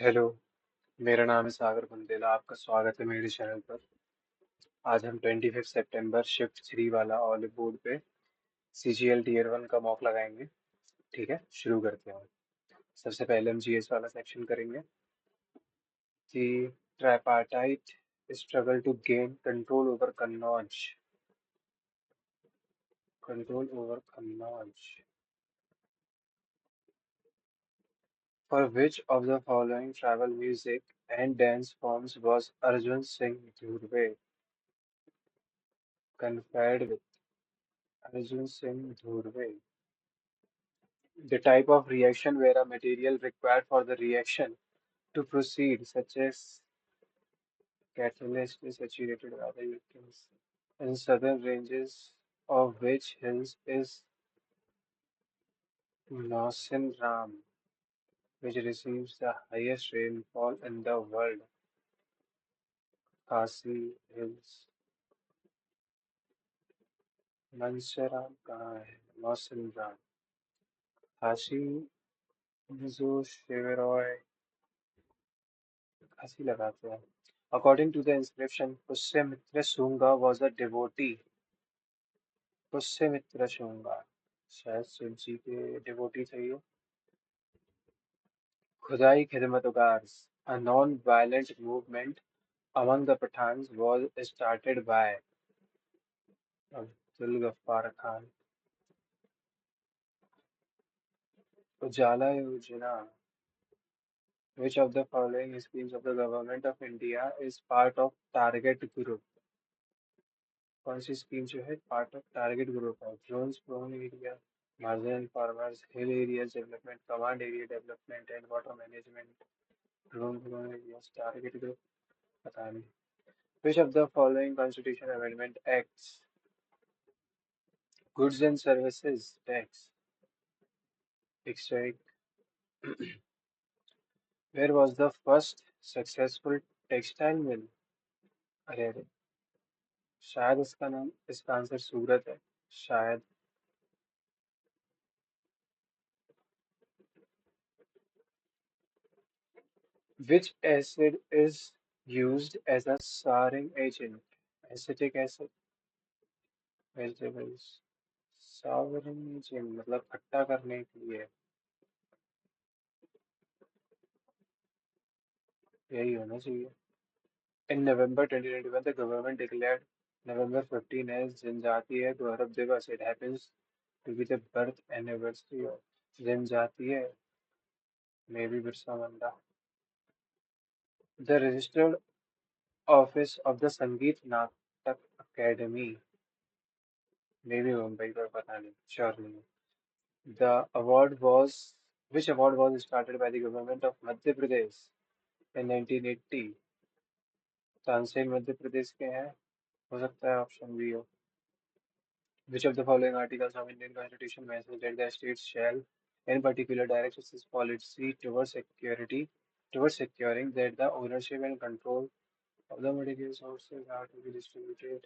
Hello. मेरा नाम है सागर बुंदेला। आपका स्वागत है मेरे चैनल पर। आज हम 25 सितंबर शिफ्ट 3 वाला ऑलिव बोर्ड पे CGL Tier 1 का मॉक लगाएंगे। ठीक है, शुरू करते हैं। सबसे पहले हम GS वाला सेक्शन करेंगे कि tripartite struggle to gain control over Kannauj. For which of the following tribal music and dance forms was Arjun Singh Dhurve conferred with? Arjun Singh Dhurve. The type of reaction where a material required for the reaction to proceed, such as catalyst, is saturated by the utilities. In southern ranges of which hills is Mawsin Ram, which receives the highest rainfall in the world? Khasi Hills. Mansaram कहाँ है? Mawsin Ram. खासी जो शिवरॉय खासी लगाते हैं. According to the inscription, Pushyamitra Shunga was a devotee. Pushyamitra Shunga शायद शिव जी के devotee थे ये. खुदाई Khidmatgars, a non-violent movement among the Pathans, was started by Abdul Ghaffar Khan. Ujala Yojana. Which of the following schemes of the Government of India is part of Target Group? कौन सी scheme जो है part of target group है? Droughts prone area, marginal farmers, hill areas development, command area development and water management. Drought prone areas target group. पता नहीं. Which of the following Constitution Amendment Acts goods and services tax? Extract. Where was the first successful textile mill? अरे अरे, शायद इसका answer सूरत है. शायद. Which acid is used as a souring agent? Acetic acid. Vegetables. Souring agent मतलब खट्टा करने के लिए. यही होना चाहिए. In November 2021, the government declared November 15 as Janjatiya Gaurav Divas. It happens to be the birth anniversary of Janjatiya, maybe Birsa Munda. The registered office of the Sangeet Natak Academy, maybe Mumbai, पर पता नहीं, sure नहीं. The award was which award was started by the government of Madhya Pradesh in 1980? Tansen Madhya Pradesh के हैं. हो सकता है option B हो. Which of the following articles of Indian Constitution mentions that the states shall, in particular, direct its policy towards securing that the ownership and control of the material resources are to be distributed?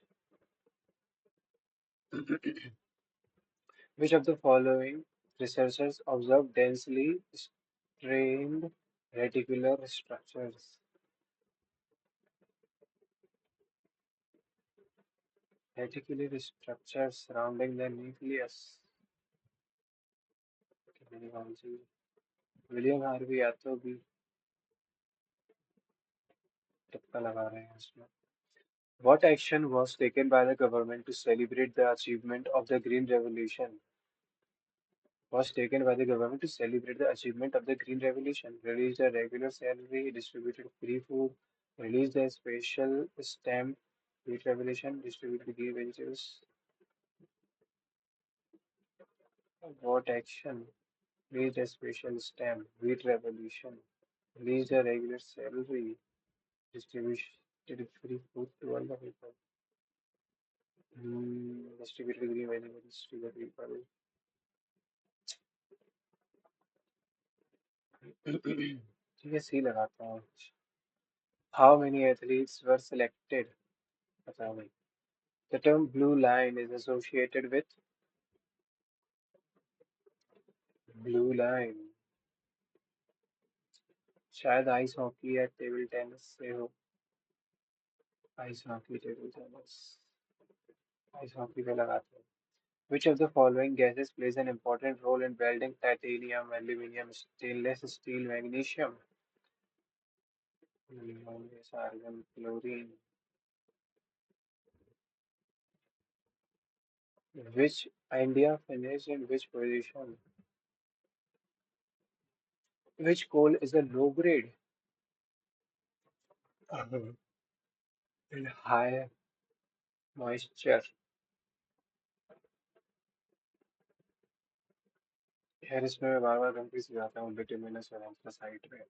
Which of the following researchers observed densely strained reticular structures? Reticular structures surrounding the nucleus. कितनी कौन सी? William Harvey या तो भी तुक्का लगा रहे हैं इसमें. What action was taken by the government to celebrate the achievement of the Green Revolution? Was taken by the government to celebrate the achievement of the Green Revolution? Released a regular salary, distributed free food, released a special stamp, Wheat Revolution, distributed green vegetables. What action? Released a special stamp, Wheat Revolution, released a regular salary, distributed free food to all the people. Distributed green vegetables to the people. ठीक है, सी लगाता हूँ. How many athletes were selected? पता नहीं. The term blue line is associated with blue line. शायद ice hockey या table tennis से हो। Ice hockey table tennis. Ice hockey पे लगाते हैं। Which of the following gases plays an important role in welding titanium, aluminum, stainless steel, magnesium? Ammonium, argon, chlorine. Which India finished in which position? Which coal is a low grade and high moisture? यार इसमें मैं बार बार confuse हो जाता हूँ bituminous और anthracite में।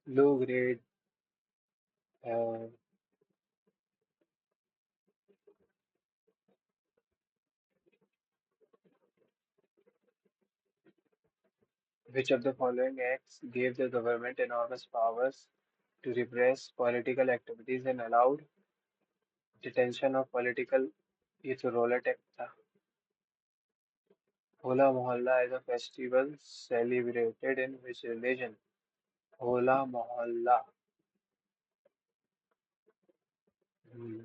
Low grade. Which of the following acts gave the government enormous powers to repress political activities and allowed detention of political? ये तो रोलेट एक्ट था। होला मोहल्ला is a festival celebrated in which religion? होला मोहल्ला। हम्म,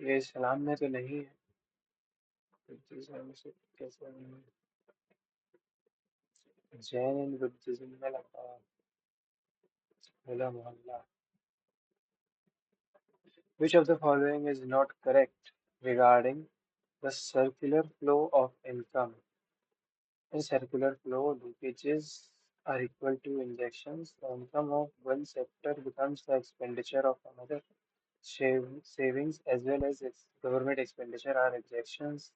ये इस्लाम में तो नहीं है। बुद्धिज्म से कैसे नहीं? जैन एंड बुद्धिज्म में लगा है। होला मोहल्ला। Which of the following is not correct regarding the circular flow of income? In circular flow, leakages are equal to injections. The income of one sector becomes the expenditure of another. Savings as well as government expenditure are injections.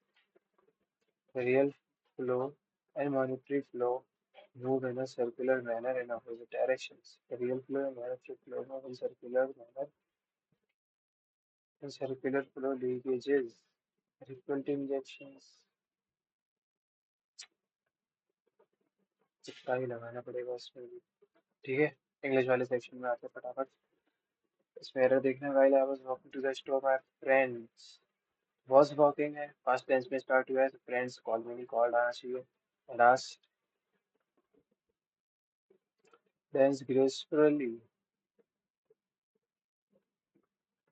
The real flow and monetary flow move in a circular manner in opposite directions. The real flow and monetary flow move in circular manner. In circular flow, leakages are equal to injections. चिपका ही लगाना पड़ेगा इसमें भी। ठीक है, English वाले section में आते हैं फटाफट। इसमें एरर देखना है। while I was walking to the store my friends was walking है, पास्ट टेंस में स्टार्ट हुआ है तो फ्रेंड्स कॉल में भी कॉल्ड आना चाहिए। Last dance gracefully.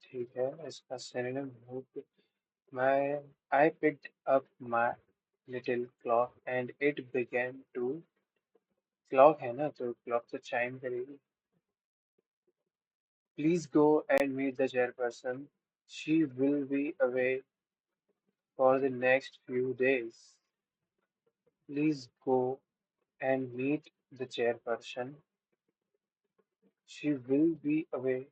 ठीक है, इसका सिनोनिम मूव। मैं I picked up my little clock and it began to। Clock है ना तो क्लॉक तो चाइम करेगी। Please go and meet the chairperson, she will be away for the next few days. Please go and meet the chairperson. She will be away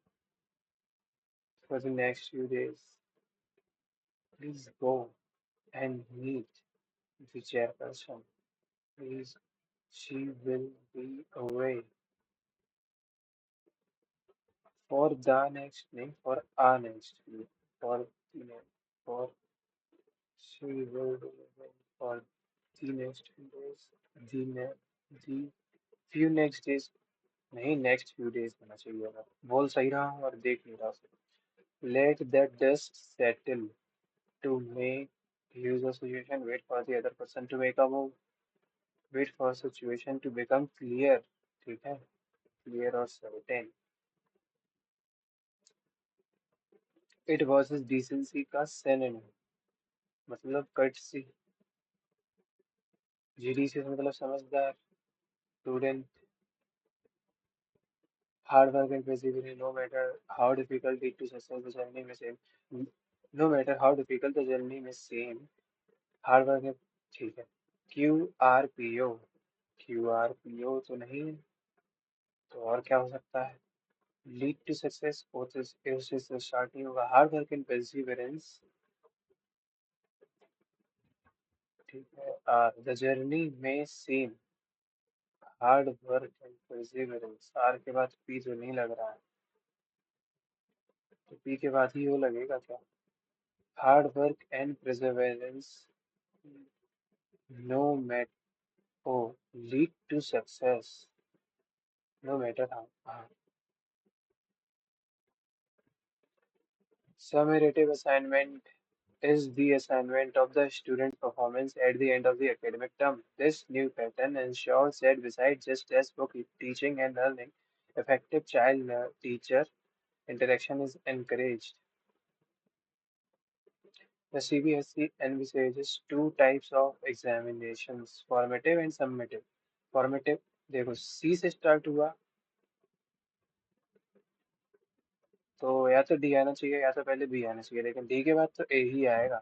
for the next few days. Please go and meet the chairperson. Please, she will be away for the next day, for our next week, for the next, for she will be away for the next few days, the few next days। नहीं, next few days होना चाहिए होगा। बोल सही रहा हूँ और देख नहीं रहा उसे। Let that dust settle to make use of situation, wait for the other person to make a move, wait for situation to become clear. ठीक है, क्लियर और सर्टेन। इट वाज डिसेंसी का सिनोनिम मतलब कर्टसी। जीडीसी से मतलब समझदार, prudent, hard work and perseverance, no matter how difficult it to success the journey may seem, no matter how difficult the journey may seem, hard work है। ठीक है, Q R P O. Q R P O तो नहीं है, तो और क्या हो सकता है? लीड टू सक्सेस उससे स्टार्ट नहीं होगा। Hard work and perseverance. ठीक है, R the journey may seem. Hard work and perseverance, R के बाद पी तो नहीं लग रहा है, तो पी के बाद ही वो लगेगा क्या? Hard work and perseverance, no matter lead to success, no matter how. Summative assignment is the assignment of the student performance at the end of the academic term. This new pattern ensures that besides just textbook teaching and learning, effective child-teacher interaction is encouraged. The CBSE envisages two types of examinations, formative and summative. Formative देखो सी से start हुआ तो या तो D आना चाहिए या तो पहले बी आना चाहिए, लेकिन डी के बाद तो ए ही आएगा।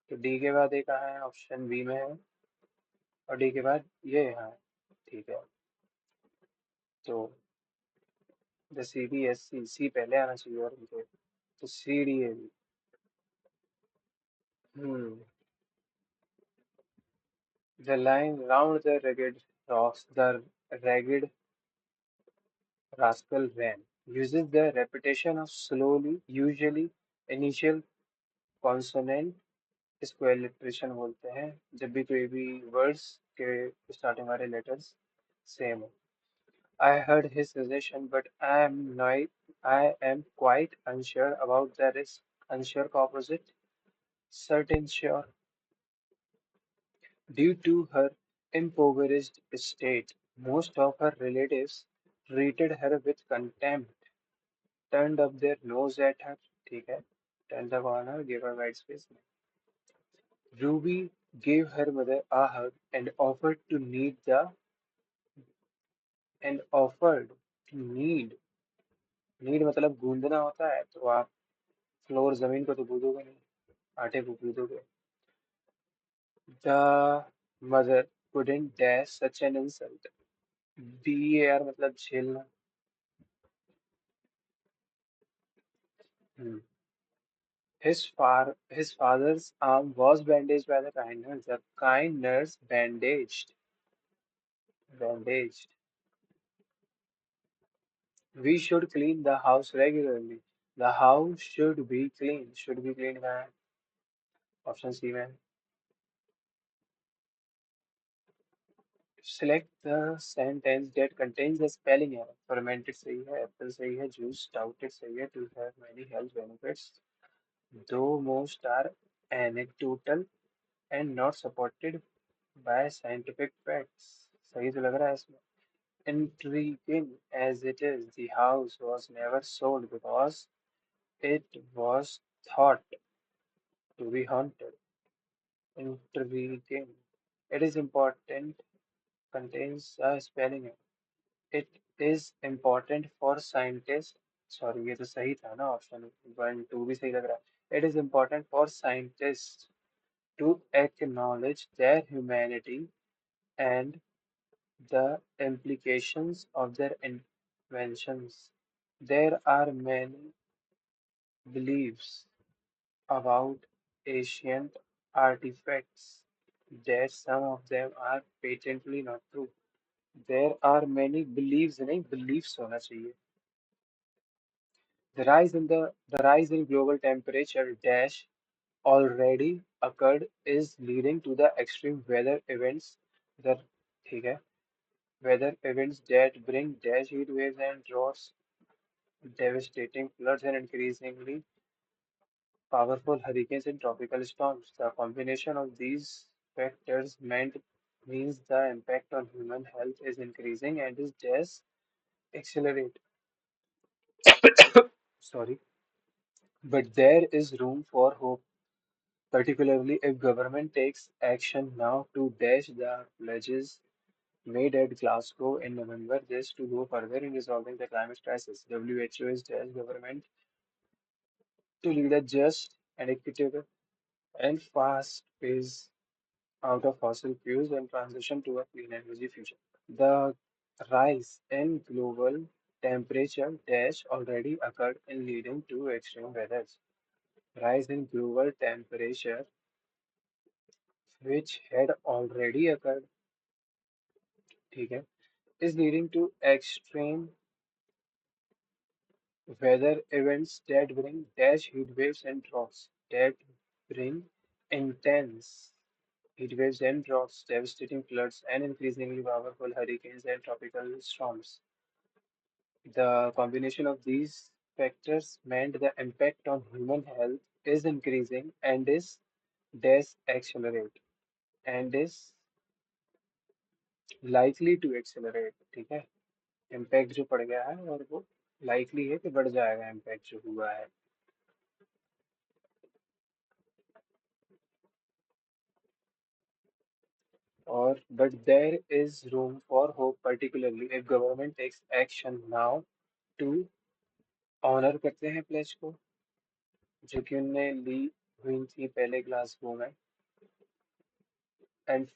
तो डी के बाद ए कहाँ है? ऑप्शन बी में है। और डी के बाद ये यहाँ है। ठीक है, तो the C B S C, C पहले आना चाहिए और इनके, तो C D A B. Hmm the line round the ragged rocks, the ragged rascal ran uses the repetition of slowly, usually initial consonant। इसको एलिट्रेशन बोलते हैं जब भी कोई भी वर्ड्स के स्टार्टिंग वाले लेटर्स सेम हो। I heard his suggestion, but I am quite unsure about the risk. Unsure का opposite, certain sure. Due to her impoverished state, most of her relatives treated her with contempt, turned up their nose at her. ठीक है, turned the corner, gave her white space. Ruby gave her mother a hug and offered to knead मतलब गूंदना होता है, तो आप floor जमीन को तो गूंदोगे नहीं, आटे को गूंदोगे। The mother couldn't dare such an insult। BAR मतलब झेलना। हम्म। His father's arm was bandaged by the kind nurse। The kind nurse bandaged। We should clean the house regularly। The house should be clean। Should be clean कहाँ है? Option C में। Select the sentence that contains the spelling error। Fermented सही है, apple सही है, juice sprouted सही है, to have many health benefits, though most are anecdotal and not supported by scientific facts। सही तो लग रहा है इसमें। Intriguing as it is, the house was never sold because it was thought to be haunted। Intriguing, it is important, contains a spelling error। It is important for scientists, sorry ये तो सही था ना, ऑप्शन वन टू भी सही लग रहा है। It is important for scientists to acknowledge their humanity and the implications of their inventions। There are many beliefs about ancient artifacts that some of them are patently not true। There are many beliefs नहीं beliefs होना चाहिए। The rise in global temperature dash already occurred is leading to the extreme weather events, the ठीक है, weather events that bring dash heat waves and droughts, devastating floods and increasingly powerful hurricanes and tropical storms। The combination of these factors means the impact on human health is increasing and is just accelerate। Sorry, but there is room for hope, particularly if government takes action now to dash the pledges made at Glasgow in November just to go further in resolving the climate crisis। WHO has dashed government to lead a just and equitable and fast phase out of fossil fuels and transition to a clean energy future। The rise in global temperature dash already occurred in leading to extreme weather। Rise in global temperature, which had already occurred, ठीक है, is leading to extreme weather events that bring dash heat waves and droughts, that bring intense heat waves and droughts, devastating floods, and increasingly powerful hurricanes and tropical storms। The combination of these factors meant the impact on human health is increasing and is accelerate and is likely to accelerate. ठीक है, impact जो पड़ गया है और वो likely है कि बढ़ जाएगा इम्पैक्ट जो हुआ है. और but there is room for hope particularly if government takes action now to honour करते हैं प्लेज को जो कि उनने ली हुई थी पहले ग्लासगो में and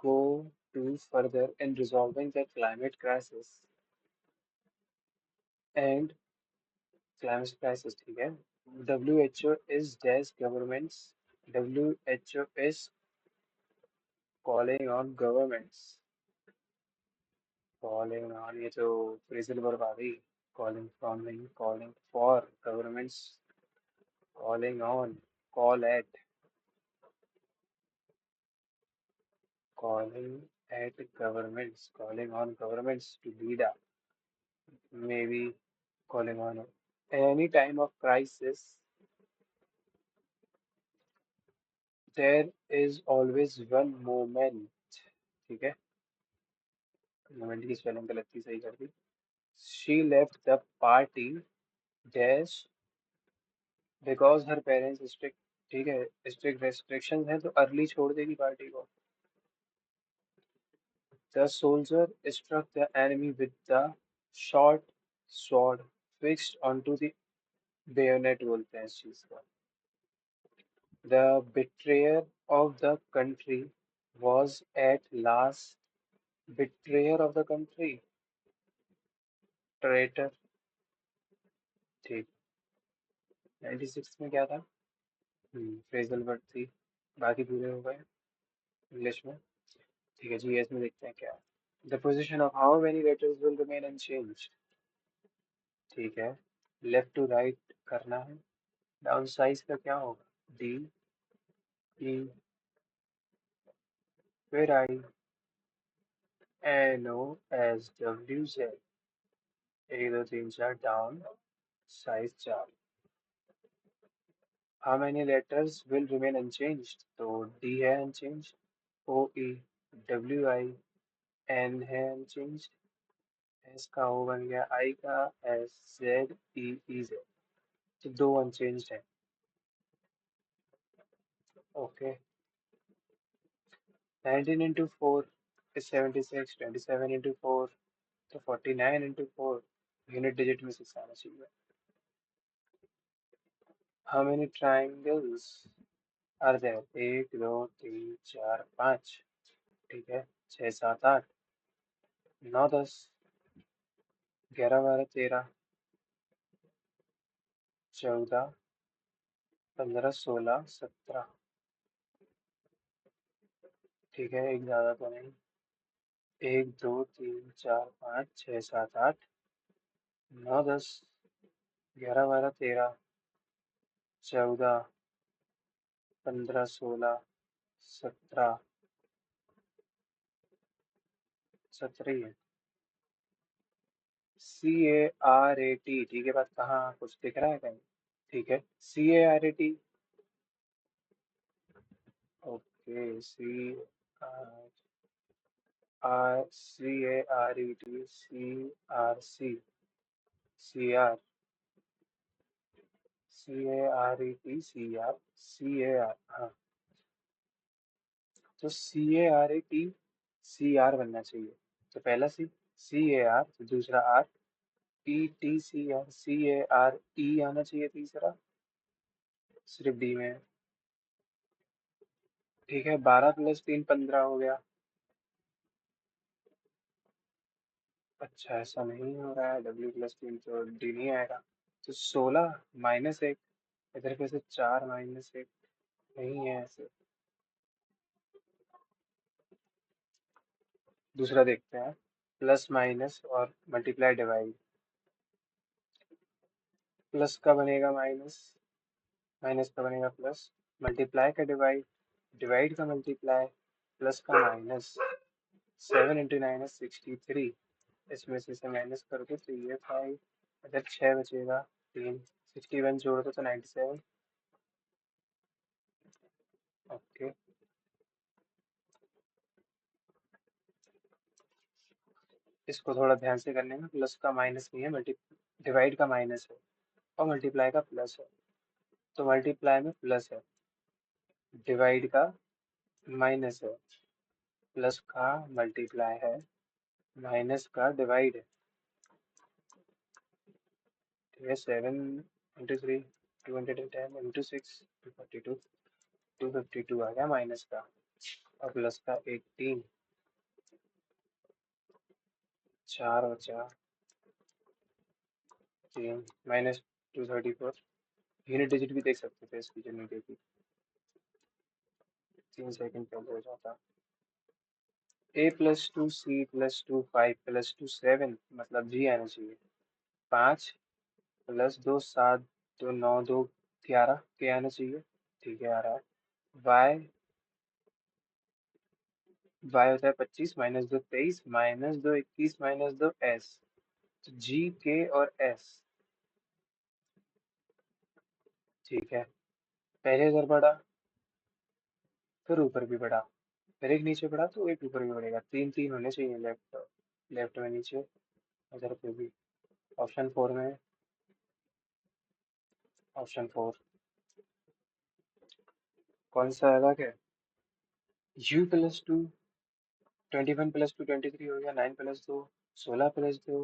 go to further in resolving the climate crisis and climate crisis. ठीक है. WHO is dash governments. WHO is calling on governments. Calling on ये तो फ्रेजल वर्ब आ गई. Calling from नहीं, calling for governments. Calling on, call at, calling at governments. Calling on governments to lead up. Maybe calling on any time of crisis. There is always one moment. ठीक है, moment की spelling गलत थी, सही कर दी. She left the party dash because her parents strict. ठीक है, strict restrictions हैं तो अर्ली छोड़ देगी पार्टी को. The soldier struck the enemy with the short sword fixed onto the bayonet बोलते हैं इस चीज को. The betrayer of the country was at last betrayer of the country. Traitor. ठीक. 96 में क्या था? फ्रेजल वर्ड थी. बाकी पूरे हो गए इंग्लिश में. ठीक है, जीएस में देखते हैं क्या है. The position of how many letters will remain unchanged. ठीक है, लेफ्ट टू राइट करना है. डाउन साइज का क्या होगा? डी ई फिर I N O S W Z. 1 2 3 4 downsize 4. How many letters will remain unchanged, तो डी है unchanged. O E W I N है अनचेंज्ड. एस का ओ बन गया आई का S Z E E Z. तो दो अनचेंज्ड है. ओके. 19 into 4 is 76. 27 into 4 तो 49 into 4. यूनिट डिजिट में 6 आना चाहिए. How many triangles are there? 1 2 3 4 5. ठीक है, 6 7 8 9 10 11 12 13 14 15 16 17. ठीक है, एक ज़्यादा तो नहीं. 1 2 3 4 5 6 7 8 9 10 11 12 13 14 15 16 17. 17 ही है. CARAT. ठीक है, बात कहाँ कुछ दिख रहा है कहीं? ठीक है, CARAT. Okay. CARET CR CAR. हाँ, तो CARAT CR बनना चाहिए. तो पहला CAR, तो दूसरा R. TTCR आना चाहिए तीसरा. सिर्फ डी में. ठीक है, 12 + 3 15 हो गया. अच्छा, ऐसा नहीं हो रहा है. W + 3 तो डी नहीं आएगा. तो 16 -1. इधर पे से 4 -1 नहीं है ऐसे. दूसरा देखते हैं. प्लस माइनस और मल्टीप्लाई डिवाइड. प्लस का बनेगा माइनस, माइनस का बनेगा प्लस. मल्टीप्लाई का डिवाइड, डिवाइड का मल्टीप्लाई, प्लस का माइनस. 7 × 9 = 63. इसमें से माइनस कर दो तो ये 5. इधर 6 बचेगा. 3 61 जोड़ दो तो 97. ओके, इसको थोड़ा ध्यान से करने में, प्लस का माइनस नहीं है, मल्टी डिवाइड का माइनस है और मल्टीप्लाई का प्लस है। तो मल्टीप्लाई में प्लस है, डिवाइड का माइनस है, प्लस का मल्टीप्लाई है, माइनस का डिवाइड है। ठीक है, 7 × 3 210 × 6 242, 252 आ गया माइनस का, और प्लस का 18, 4 और 4 3 -234। यूनिट डिजिट भी देख सकते थे इसकी, जो नहीं देखी, 3 सेकंड पहले हो जाता। A+2 C+2 5+2 7, मतलब जी आना चाहिए। 5 + 2 7, 2 9 2 11 के आना चाहिए। ठीक है, आ रहा है। y y होता है 25, -2 23, -2 21, -2 s। तो जी के और एस। ठीक है, पहले इधर बढ़ा, फिर ऊपर भी बढ़ा, फिर एक नीचे बढ़ा, तो एक ऊपर भी बढ़ेगा। 3 3 होने चाहिए लेफ्ट, लेफ्ट में नीचे, इधर पे भी। ऑप्शन 4 में, ऑप्शन 4 कौन सा अलग है? U+2 21+2 23 हो गया। 9+2 16+2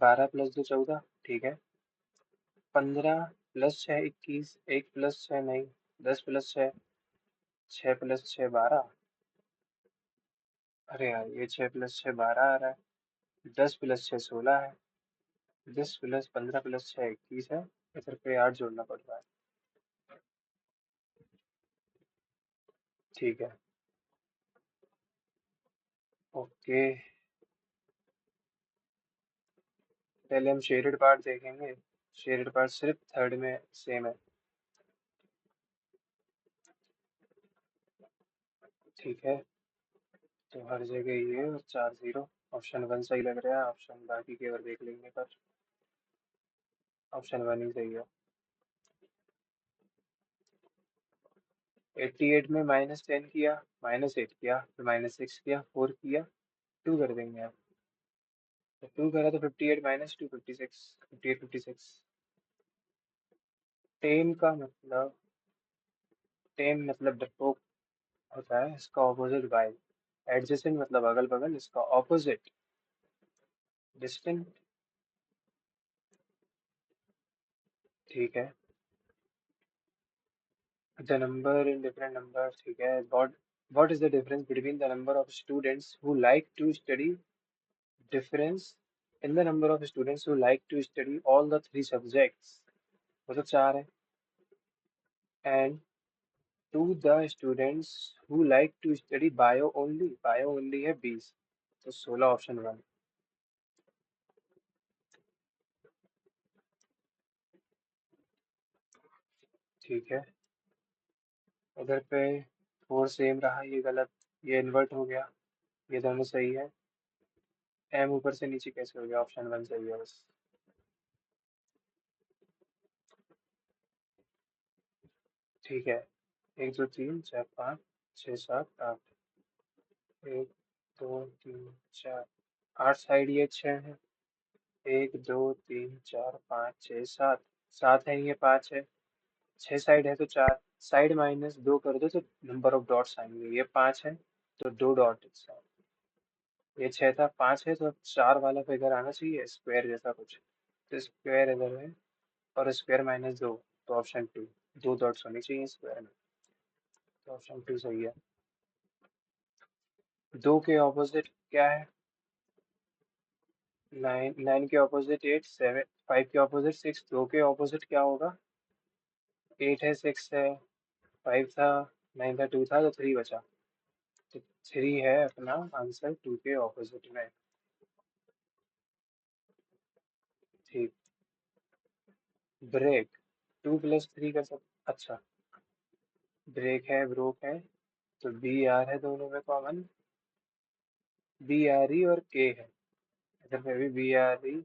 12+2 14। ठीक है, 15 + 6 21, 1 + 6 नहीं, 10 + 6 6 + 6 12। अरे यार, ये 6 + 6 12 आ रहा है। 10 + 6 16 है। 15 + 6 21 है। इधर पे 8 जोड़ना पड़ रहा है। ठीक है, ओके। पहले हम शेडेड पार्ट देखेंगे। शेडेड पार्ट सिर्फ थर्ड में सेम है। ठीक है, तो हर जगह ये और 4 0। ऑप्शन 1 सही लग रहा है, ऑप्शन बाकी के और देख लेंगे, पर ऑप्शन 1 ही सही है। 88 में -10 किया, -8 किया, फिर -6 किया, 4 किया, 2 कर देंगे आप। तो 2 करा तो 58 -2 56, 58 56। टेम का मतलब, टेम मतलब डरपोक होता है, इसका ऑपोजिट बाय। एडजेसेंट मतलब अगल बगल, इसका ऑपोजिट डिस्टेंट। ठीक है, the number in different number. ठीक है, what is the difference between the number of students who like to study, difference in the number of students who like to study all the three subjects, वो तो 4 है, and to the students who like to study bio only, bio only है 20, तो 16 option 1। ठीक है, उधर पे 4 same रहा, ये गलत, ये इन्वर्ट हो गया, ये दोनों सही है। एम ऊपर से नीचे कैसे हो गया? ऑप्शन 1 सही है बस। ठीक है, 1 2 3 4 5 6 7 8, 1 2 3 4, 8 साइड ये 6 है। 1 2 3 4 5 6 7, 7 है, ये 5 है। 6 साइड है तो 4, साइड -2 कर दो तो नंबर ऑफ डॉट्स आएंगे। ये 5 है तो 2 डॉट, ये 6 था, 5 है तो 4 वाला फिगर आना चाहिए, स्क्वायर जैसा कुछ। तो स्क्वायर इधर है, और स्क्वायर -2, तो ऑप्शन 2, 2 डॉट्स होनी चाहिए स्क्वायर में, तो ऑप्शन 2 सही है। 2 के ऑपोजिट क्या है? 9, 9 के ऑपोजिट 8, 7 5 के ऑपोजिट 6, 2 के ऑपोजिट क्या होगा? 8 है, 6 है, 5 था, 9 था, 2 था, तो 3 बचा। तो 3 है अपना आंसर 2 के ऑपोजिट में। ठीक, ब्रेक 2 + 3 कर सकते, अच्छा। ब्रेक है, ब्रोक है, तो बी आर है दोनों में कॉमन, बी आर ई और के है। इधर पे भी बी आर ई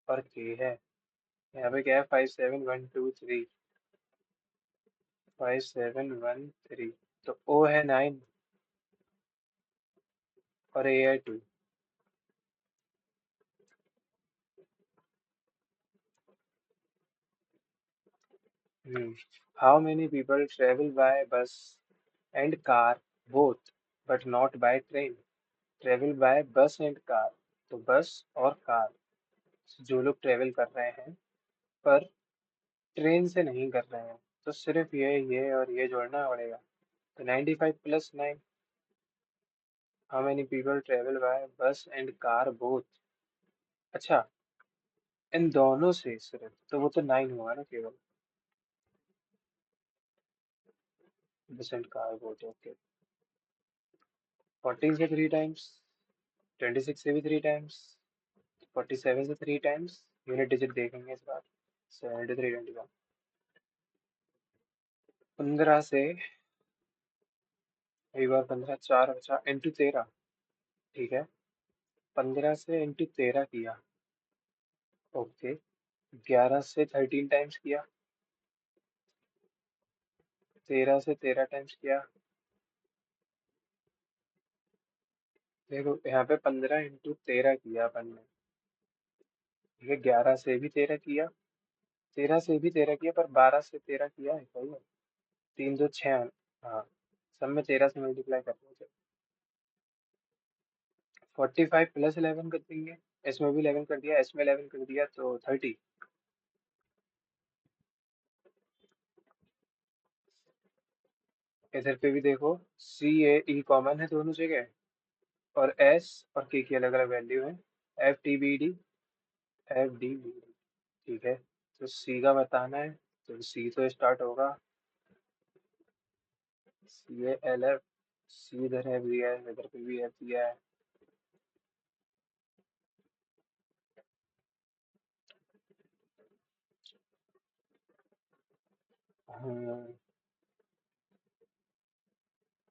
और के है। यहाँ पे क्या है? 5 7 1 2 3, 5713। तो ओ है 9 और ए है 2। How many people travel by bus and car both but not by train? Travel by bus and car, तो बस और कार, जो लोग ट्रेवल कर रहे हैं पर ट्रेन से नहीं कर रहे हैं, तो सिर्फ ये और ये जोड़ना पड़ेगा। तो 95 plus 9। How many people travel by bus and car both. अच्छा, इन दोनों से सिर्फ, तो वो तो 9 हुआ ना केवल। बस एंड कार बोथ, ओके। 14 से 3 टाइम्स, 26 से भी 3 टाइम्स, 47 से 3 टाइम्स। यूनिट डिजिट देखेंगे इस बार। 73 21। 15 से, एक बार 15 4 बचा इंटू 13। ठीक है, 15 से इंटू 13 किया, ओके। 11 से 13 टाइम्स किया, 13 से 13 टाइम्स किया। देखो यहाँ पे 15 इंटू 13 किया अपन ने। ठीक है, 11 से भी 13 किया, 13 से भी 13 किया, पर 12 से 13 किया है, सही है। 3 2 6। हाँ, सब में 13 से मल्टीप्लाई करना है। 45 प्लस 11 कर देंगे। इसमें भी 11 कर दिया, इसमें 11 कर दिया, तो 30। इधर पे भी देखो, सी ए ई कॉमन है दोनों जगह, और एस और के की अलग अलग वैल्यू है। F T B D, F D B D. ठीक है, तो सी का बताना है, तो सी तो स्टार्ट होगा सी ए एल एफ। सी इधर है दिया है, इधर पे भी एफ दिया है।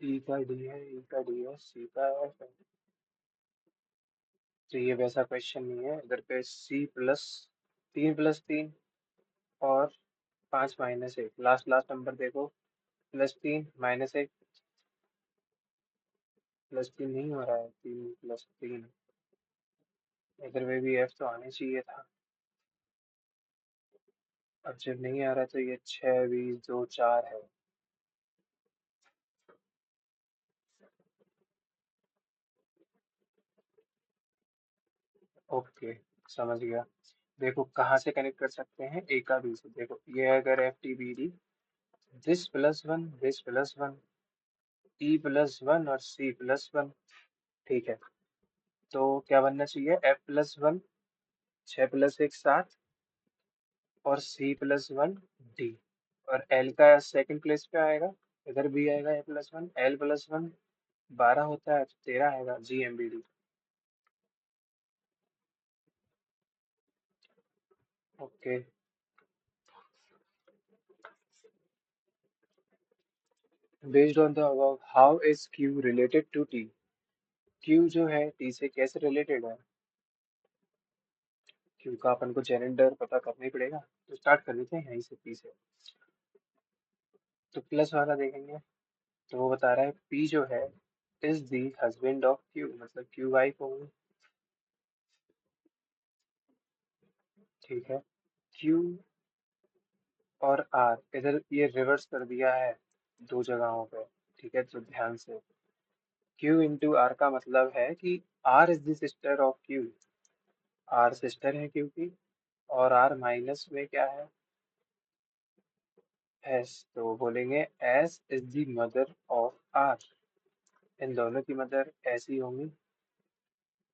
ई का डी है, ई का डी है, सी का एफ है। तो ये वैसा क्वेश्चन नहीं है। इधर पे सी प्लस 3 प्लस 3 और 5 माइनस 1, लास्ट लास्ट नंबर देखो। +3 - 1, +3 नहीं हो रहा है, 3 + 3। इधर में भी एफ तो आने चाहिए था। अब जब नहीं आ रहा तो ये 6 20 2 4 है। ओके, समझ गया। देखो कहाँ से कनेक्ट कर सकते हैं, ए का बी से। देखो ये अगर F T B D, this plus one E plus one और सी प्लस वन। ठीक है, तो क्या बनना चाहिए, F+1 6 + 1 7 और C+1 D। और L का सेकंड प्लेस पे आएगा, इधर भी आएगा A+1, L+1 12 होता है तो 13 आएगा, GMBD। Okay, based on the above how is Q related to T? Q जो है T से कैसे रिलेटेड है? Q का अपन को जेंडर पता करना ही पड़ेगा, तो स्टार्ट कर लेते हैं यहीं से, P से। तो प्लस वाला देखेंगे, तो वो बता रहा है P जो है is the husband of Q, मतलब Q वाइफ होगी। ठीक है, Q और R इधर ये रिवर्स कर दिया है दो जगहों पे। ठीक है, तो ध्यान से, Q इंटू आर का मतलब है कि R is the sister of Q। R sister है Q की, और R माइनस में क्या है, S, तो बोलेंगे S is the mother of R। इन दोनों की मदर ऐसी होंगी,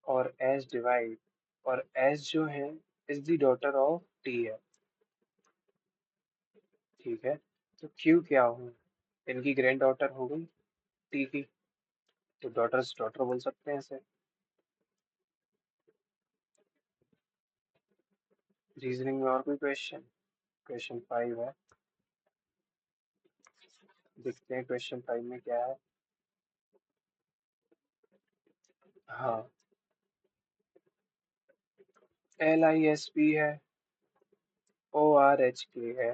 और S डिवाइड, और S जो है is the daughter of T है। ठीक है, तो Q क्या होगी, इनकी ग्रैंड डॉटर हो गई T की, तो डॉटर्स डॉटर बोल सकते हैं इसे। रीजनिंग में और कोई क्वेश्चन? क्वेश्चन 5 है, देखते हैं क्वेश्चन 5 में क्या है। हाँ, LISP है, ORHK है,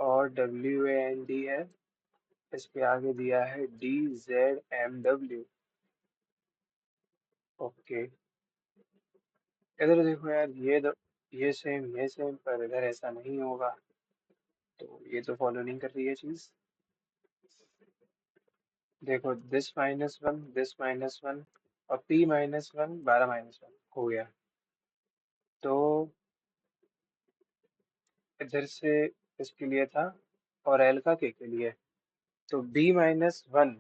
और WAND है, इसके आगे दिया है DZMW। ओके, इधर देखो यार, ये सेम, पर इधर ऐसा नहीं होगा, तो ये तो फॉलो नहीं कर रही है चीज। देखो, दिस माइनस वन और P-1 12-1 हो गया, तो इधर से इसके लिए था, और एल का के लिए, तो B-1 1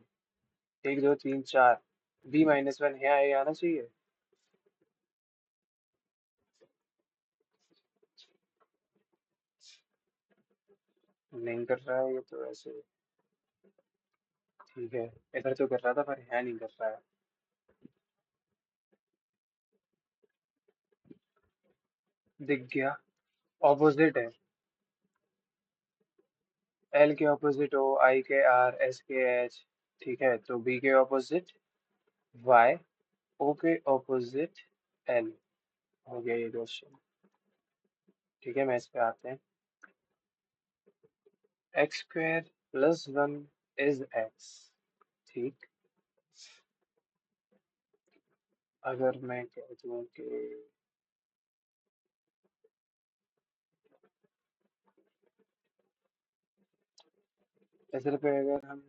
2 3 4, B-1 यहाँ ये आना चाहिए। नहीं कर रहा है ये तो ऐसे। ठीक है, इधर तो कर रहा था पर यहाँ नहीं कर रहा है। दिख गया, ऑपोजिट है। एल के ऑपोजिट ओ, आई के आर, एस के एच। ठीक है, तो बी के ऑपोजिट वाई, ओ के ऑपोजिट एल। हो गया ये क्वेश्चन। ठीक है, मैं इस पे आते हैं। x² + 1 is x। ठीक, अगर मैं कह दूं कि इधर पे अगर हम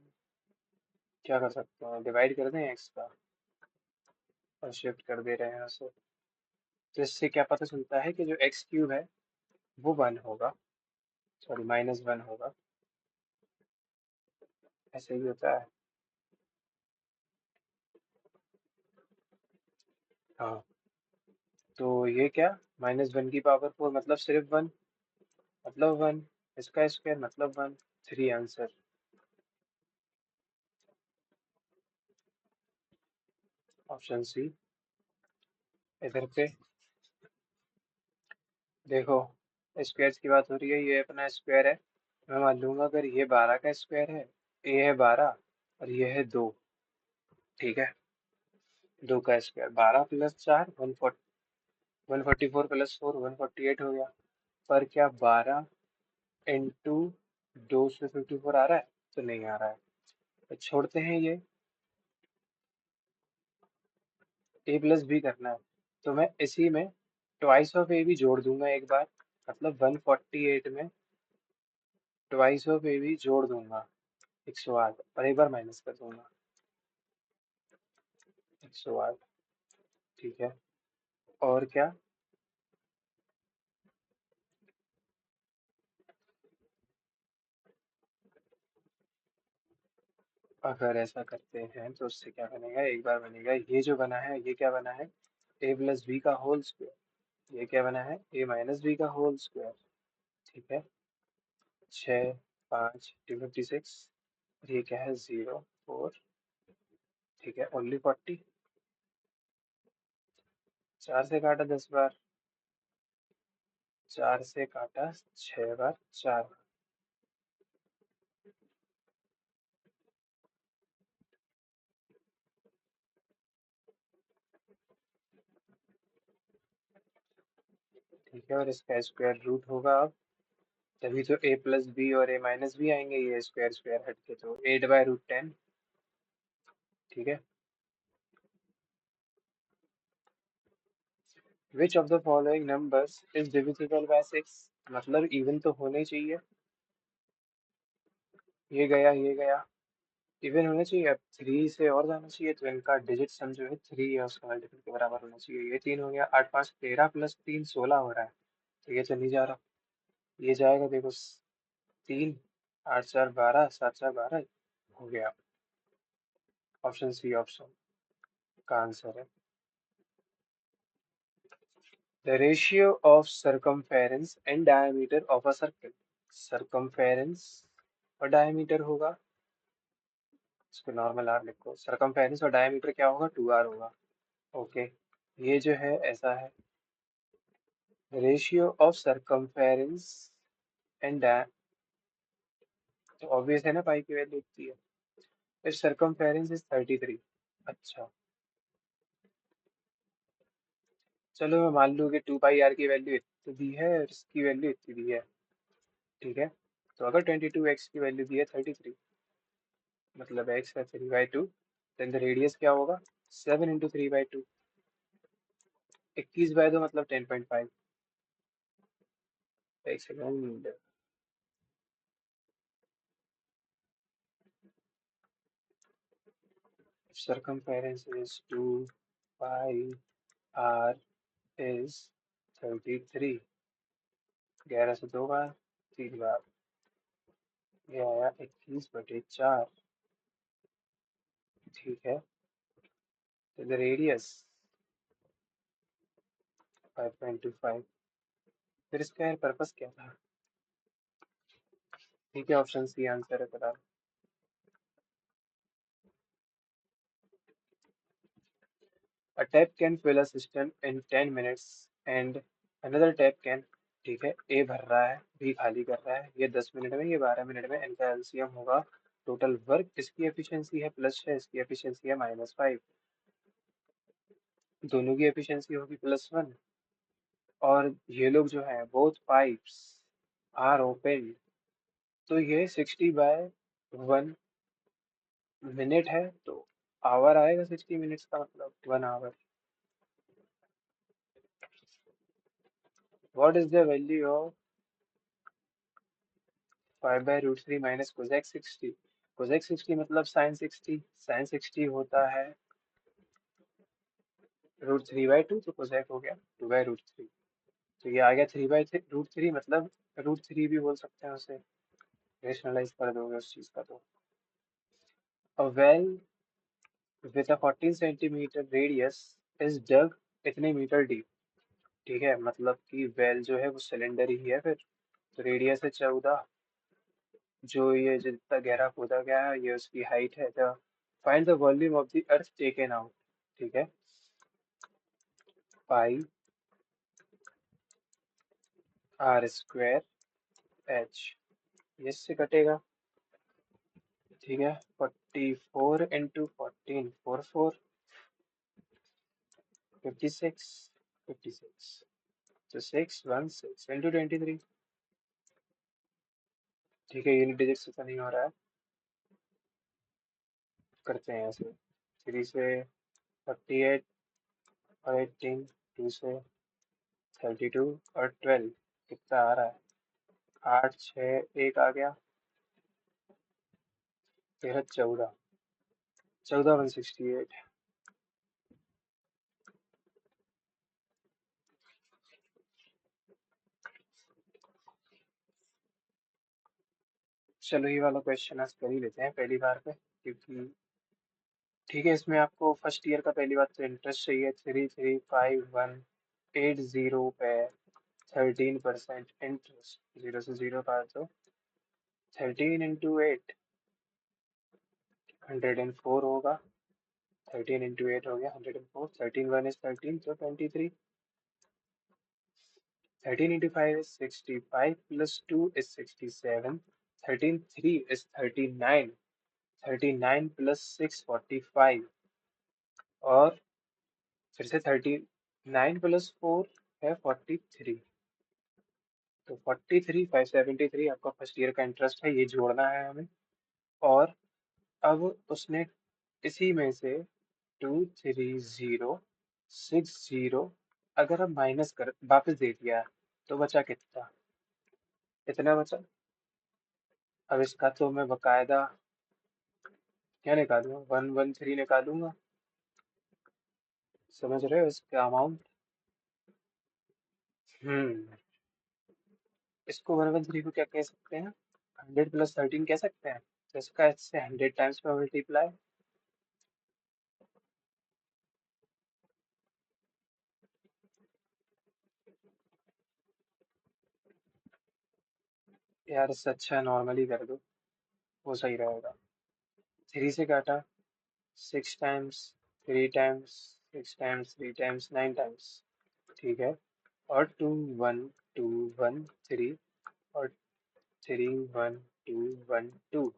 क्या कर सकते हैं, डिवाइड कर दें x का और शिफ्ट कर दे रहे हैं उसे, तो इससे क्या पता चलता है कि जो x³ है वो 1 होगा, सॉरी -1 होगा। ऐसे ही होता है। हाँ, तो ये क्या, -1 की पावर 4 मतलब सिर्फ 1, मतलब 1, इसका स्क्वायर मतलब 1। 3 आंसर, ऑप्शन सी। इधर पे देखो, स्क्वायर की बात हो रही है, ये अपना स्क्वायर है। मैं मान लूंगा अगर ये 12 का स्क्वायर है, ये है 12 और ये है 2। ठीक है, 2 का स्क्वायर 12 + 4 144 + 4 148 हो गया। पर क्या 12 इंटू 2 से 54 आ रहा है? तो नहीं आ रहा है, तो छोड़ते हैं ये। A+B करना है, तो मैं इसी में ट्वाइस ऑफ ए भी जोड़ दूंगा एक बार, मतलब 148 में ट्वाइस ऑफ ए भी जोड़ दूंगा, 108, और एक बार माइनस कर दूंगा, 108। ठीक है, और क्या, अगर ऐसा करते हैं तो उससे क्या बनेगा, एक बार बनेगा, ये जो बना है ये क्या बना है, A+B का होल स्क्वायर। ये क्या बना है, A-B का होल स्क्वायर। ठीक है, 6 5 56, और ये क्या है, 0 4। ठीक है, ओनली 40। 4 से काटा 10 बार, 4 से काटा 6 बार, 4। ठीक है, और इसका स्क्वायर रूट होगा अब, तभी तो A+B और A-B आएंगे, ये स्क्वायर स्क्वायर हट के, तो 8/√10। ठीक है, which of the following numbers is divisible by 6, मतलब इवन तो होने चाहिए। ये गया ये गया, इवन होने चाहिए। अब 3 से और जाना चाहिए, तो इनका डिजिट सम जो है 3 है, उसका मल्टीपल के बराबर होना चाहिए। ये 3 हो गया, 8 5 13 + 3 16 हो रहा है, तो ये चल नहीं जा रहा। ये जाएगा देखो, 3 8 4 12 7 4 12 हो गया। ऑप्शन सी ऑप्शन का आंसर है। The ratio of circumference and diameter of a circle. Circumference और डायमीटर होगा, इसको नॉर्मल आर लिखो, सरकमफेरेंस और डायमीटर क्या होगा, 2r होगा। ओके, ये जो है ऐसा है, रेशियो ऑफ सरकमफेरेंस एंड, तो ऑब्वियस है ना, पाई की वैल्यू इतनी है। If circumference is 33। अच्छा, चलो मैं मान लूँ कि 2πr की वैल्यू इतनी दी है और इसकी वैल्यू इतनी दी है। ठीक है, तो अगर 22x की वैल्यू दी है 33, मतलब x है 3/2, देन द रेडियस क्या होगा? 7 × 3/2। 21/2 मतलब 10.5। एक second. Circumference is 2, pi r is 33। 11 से 2 बार, 3 बार, ये आया 21/4। ठीक है, तो द रेडियस 5.25। फिर इसका यार पर्पस क्या था? ठीक है, ऑप्शन सी आंसर है फिलहाल। A tap can fill a system in 10 minutes and another tap can। ठीक है, ए भर रहा है, बी खाली कर रहा है, ये 10 मिनट में, ये 12 मिनट में, इनका एलसीएम होगा। टोटल वर्क, इसकी एफिशिएंसी है +6, इसकी एफिशिएंसी है -5, दोनों की एफिशिएंसी होगी +1। और ये लोग जो है बोथ पाइप्स आर ओपन, तो ये 60/1 मिनट है, तो आवर आएगा 60 मिनट्स का, मतलब 1 hour. What is the value of 5/√3 minus cosec 60? Cosec 60 मतलब साइन 60, साइन 60 होता है √3/2, तो कोजेक हो गया 2/√3। तो ये आ गया 3/√3, मतलब √3 भी बोल सकते हैं उसे, रेशनलाइज कर दोगे उस चीज का तो। A well with a 14 centimetre radius is dug इतने मीटर डीप। ठीक है, मतलब कि वेल जो है वो सिलेंडर ही है फिर, तो रेडियस है 14, जो ये जितना गहरा खोदा गया है ये उसकी हाइट है। The find the volume of the earth taken out. ठीक है, पाई r² h, ये इससे कटेगा। ठीक है, 44 × 14, 44, 56, 56, तो 616 × 23। ठीक है, यूनिट डिजिट से तो नहीं हो रहा है, करते हैं ऐसे। 3 से 48 और 18, 2 से 32 और 12, कितना आ रहा है? 8 6 1 आ गया, 13 14, 14 168। चलो ये वाला क्वेश्चन आज कर ही लेते हैं पहली बार पे, क्योंकि ठीक है, इसमें आपको फर्स्ट ईयर का पहली बात तो इंटरेस्ट चाहिए। 335180 पे 13% इंटरेस्ट, 0 से 0 का तो 13 × 8, 104 होगा। 13 × 8 हो गया 104, 13 1 is 13, तो 23। 13 × 5 is 65, +2 is 67, 13 3 is 39, 39 + 6 45, और फिर से 39 + 4 है 43, तो 43 573 आपका फर्स्ट ईयर का इंटरेस्ट है, ये जोड़ना है हमें। और अब उसने इसी में से 23060 अगर हम माइनस कर वापस दे दिया, तो बचा कितना? इतना बचा। अब इसका तो मैं बकायदा क्या निकालूंगा, 113 निकालूंगा। समझ रहे हो इसका अमाउंट? इसको 113 को क्या कह सकते हैं? 100 + 13 कह सकते हैं, तो इसका इससे 100 टाइम्स में मल्टीप्लाई। यार इससे अच्छा नॉर्मली कर दो, वो सही रहेगा। 3 से काटा, 6 times, 3 times, 6 times, 3 times, 9 times. ठीक है, और 2 1 2 1 3, और 3 1 2 1 2।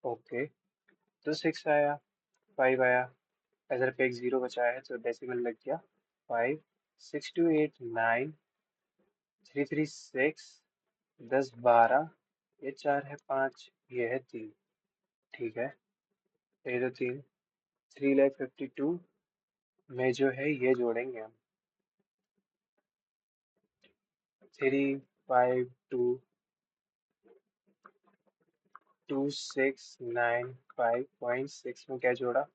ओके, तो 6 आया, 5 आया, इधर पे एक 0 बचा है तो डेसिमल लग गया। 5 6 2 8 9 3 3 6, 10 12, ये 4 है 5, ये है 3। ठीक है, ये तो 3, 3,52,000 में जो है ये जोड़ेंगे हम, 352,695.6 में क्या जोड़ा,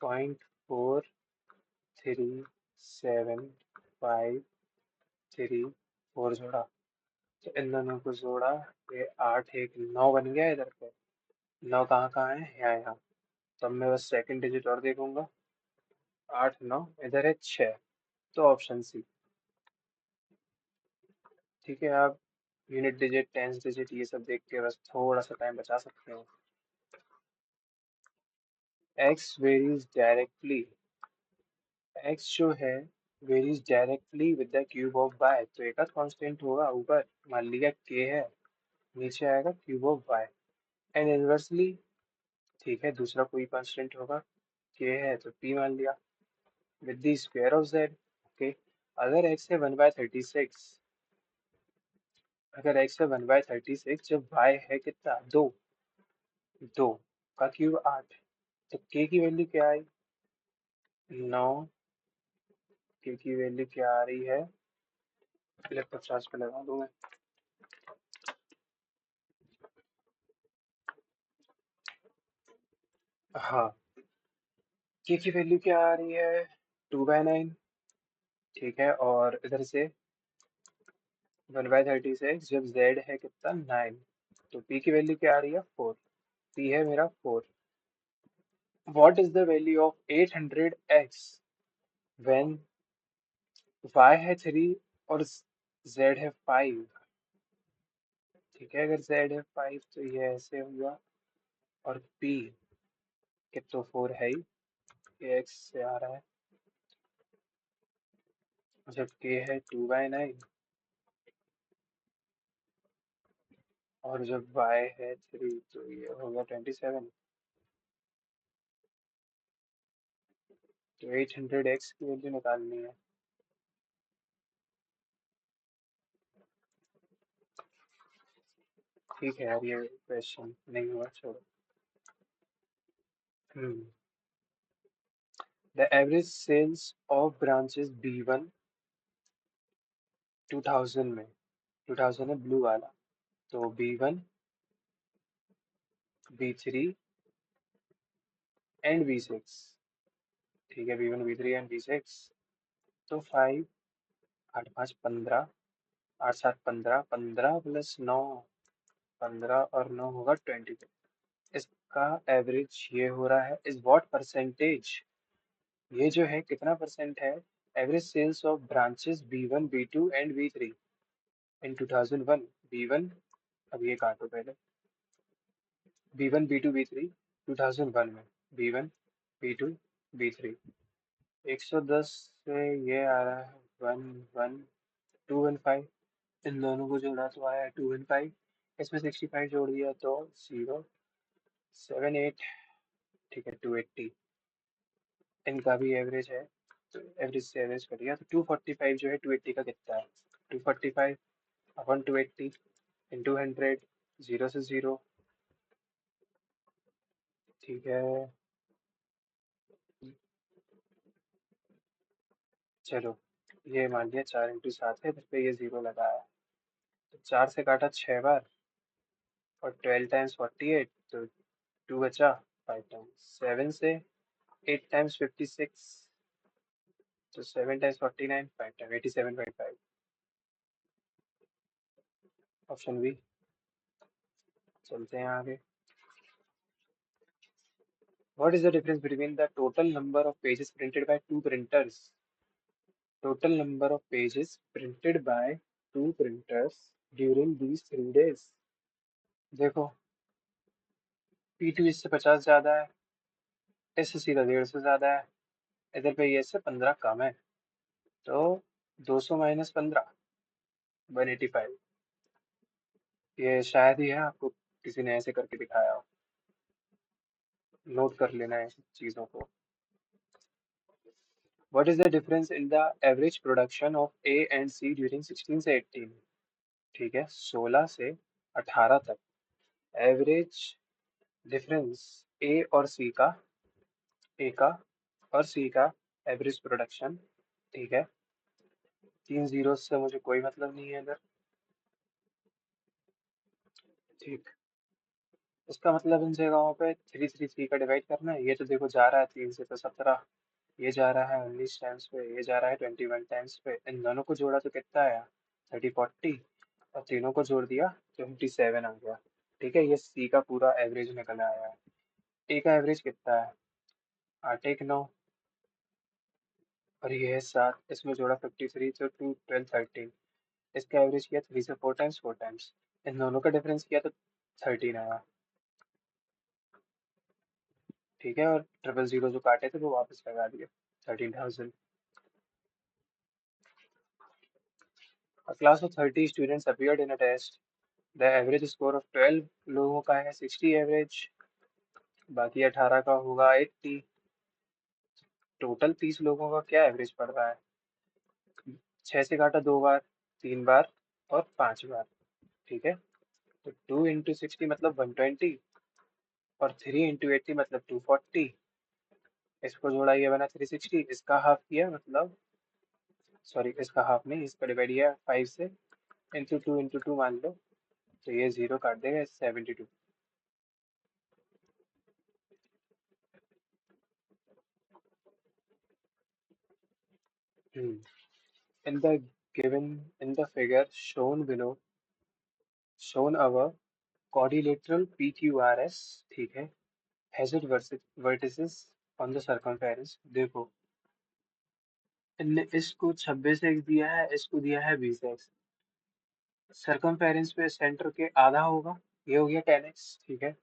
0.437534 जोड़ा। तो इन दोनों को जोड़ा, ये 8 एक 9 बन गया इधर पे। 9 कहाँ कहाँ है, यहाँ यहाँ। तो अब मैं बस सेकंड डिजिट और देखूंगा, 8 9 इधर है 6, तो ऑप्शन सी। ठीक है, आप यूनिट डिजिट टेंस डिजिट ये सब देख के बस थोड़ा सा टाइम बचा सकते हो। x वेरीज डायरेक्टली, x जो है varies directly with the cube of y, तो एक आध कांस्टेंट होगा ऊपर, मान लिया k है, नीचे आएगा cube of y। And inversely, ठीक है, दूसरा कोई कांस्टेंट होगा, k है तो p मान लिया, with the square of z। Okay, अगर x है 1/36, अगर x है 1/36, जब y है कितना, 2, 2 का क्यूब 8, तो k की वैल्यू क्या आई, 9। k की वैल्यू क्या आ रही है, पहले 50 पे लगा दूं मैं। हाँ, k की वैल्यू क्या आ रही है, 2/9। ठीक है, और इधर से 1/36, जब z है कितना, 9, तो p की वैल्यू क्या आ रही है, 4। p है मेरा 4। What is the value of 800x when y है 3 और z है 5। ठीक है, अगर z है 5 तो ये ऐसे होगा, और p के तो 4 है ही, ये x से आ रहा है, जब k है 2/9, और जब y है 3 तो ये होगा 27। तो 800x की वैल्यू निकालनी है। ठीक है यार, ये क्वेश्चन नहीं हुआ, छोड़ो। Hmm, the average sales of branches B1 2000 में, 2000 है ब्लू वाला, तो B1 B3 एंड B6। ठीक है, B1 B3 एंड B6, तो 5, 8 5 15, 8 7 15, 15 प्लस 9, 15 और 9 होगा 22। इसका एवरेज ये हो रहा है, इज व्हाट परसेंटेज, ये जो है कितना परसेंट है, average sales of branches B1 B2 and B3 in 2001। B1, अब ये काटो पहले, B1 B2 B3 2001 में, B1 B2 B3, 110 से ये आ रहा है 215, इन दोनों को जोड़ा तो आया 215, इसमें 65 जोड़ दिया तो 078। ठीक है, 280, इनका भी एवरेज है, तो एवरेज से एवरेज करिए तो 245 जो है 280 का कितना है, 245 अपन 280 इंटू 100, 0 से 0। ठीक है, चलो, ये मान लिया 4 इंटू 7 है, इधर पे ये 0 लगाया, तो 4 से काटा 6 बार, और 12 टाइम्स 48, तो 2 बचा, 5 टाइम्स 7 से 8 टाइम्स 56, तो 7 टाइम्स 49, 5 टाइम 87.5, ऑप्शन बी। चलते हैं आगे। What is the difference between the total number of pages printed by two printers? Total number of pages printed by two printers during these 3 days. देखो, P2 इससे 50 ज्यादा है, इससे सीधा 150 से ज्यादा है, इधर पे ये इससे 15 कम है, तो 200 माइनस 15, 185। ये शायद ही है आपको किसी ने ऐसे करके दिखाया हो, नोट कर लेना है चीजों को। What is the difference in the average production of A and C during 16 से 18? ठीक है, 16 से 18 तक एवरेज डिफरेंस ए का और सी का एवरेज प्रोडक्शन। ठीक है, 3 जीरो से मुझे कोई मतलब नहीं है इधर। ठीक, इसका मतलब इन जगहों पे 3 3 3 का डिवाइड करना है। ये तो देखो जा रहा है 3 से तो 17, ये जा रहा है 19 टाइम्स पे, ये जा रहा है 21 टाइम्स पे। इन दोनों को जोड़ा तो कितना आया, 30 40, और तीनों को जोड़ दिया 27 आ गया। ठीक है, ये सी का पूरा एवरेज निकल आया है। ए का एवरेज कितना है, 8 1 9, और ये है 7, इसमें जोड़ा 53 तो 2 12 13। इसका एवरेज किया 3 से 4 टाइम्स, 4 टाइम्स, इन दोनों का डिफरेंस किया तो 13 आया। ठीक है, और 000 जो काटे थे वो वापस लगा दिए, 13,000। A class of 30 students appeared in a test. The average score of 12 लोगों का है 60 एवरेज, बाकी 18 का होगा 80। टोटल 30 लोगों का क्या एवरेज पड़ रहा है। 6 से काटा 2 बार, 3 बार और 5 बार। ठीक है, तो 2 into 60 मतलब 120, और 3 into 80 मतलब 240। इसको जोड़ा, ये बना 360, इसका हाफ किया मतलब, सॉरी इसका हाफ नहीं, इसका डिवाइड किया 5 से, इंटू 2 मान लो, तो ये 0 काट देगा 72। In the in the figure shown below, shown our quadrilateral PQRS, ठीक है, has its vertices on the circumference। देखो, इनने इसको 26 एक्स दिया है, इसको दिया है 20 एक्स। सरकमफेरेंस पे सेंटर के आधा होगा, ये हो गया 10 एक्स। ठीक है,